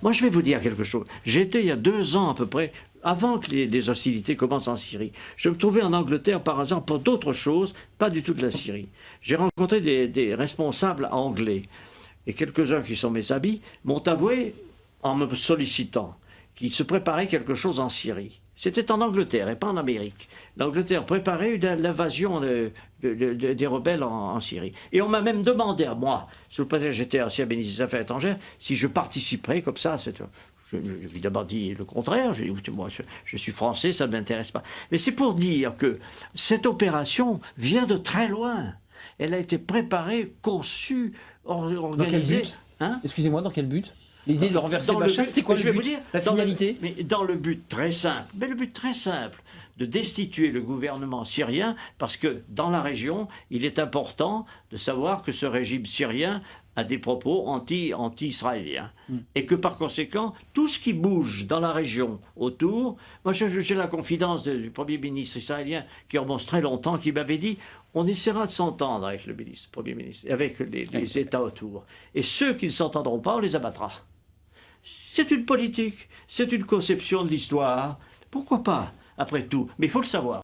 Moi, je vais vous dire quelque chose. J'étais il y a 2 ans à peu près, avant que les hostilités commencent en Syrie. Je me trouvais en Angleterre par hasard pour d'autres choses, pas du tout de la Syrie. J'ai rencontré des responsables anglais. Et quelques-uns qui sont mes amis m'ont avoué, en me sollicitant, qu'il se préparait quelque chose en Syrie. C'était en Angleterre et pas en Amérique. L'Angleterre préparait l'invasion des rebelles en Syrie. Et on m'a même demandé à moi, sous le prétexte que j'étais ancien ministre des Affaires étrangères, si je participerais comme ça. J'ai évidemment dit le contraire. J'ai dit, écoutez, moi, je suis français, ça ne m'intéresse pas. Mais c'est pour dire que cette opération vient de très loin. Elle a été préparée, conçue, organisée. Dans quel but, hein? Excusez-moi, dans quel but? L'idée de le renverser Bachar, c'était quoi le but? La finalité? Mais dans le but très simple, de destituer le gouvernement syrien, parce que dans la région, il est important de savoir que ce régime syrien a des propos anti-israéliens. Et que par conséquent, tout ce qui bouge dans la région autour, moi j'ai la confidence du Premier ministre israélien qui remonte très longtemps, qui m'avait dit on essaiera de s'entendre avec le Premier ministre, avec les États autour. Et ceux qui ne s'entendront pas, on les abattra. C'est une politique, c'est une conception de l'histoire. Pourquoi pas, après tout? Mais il faut le savoir.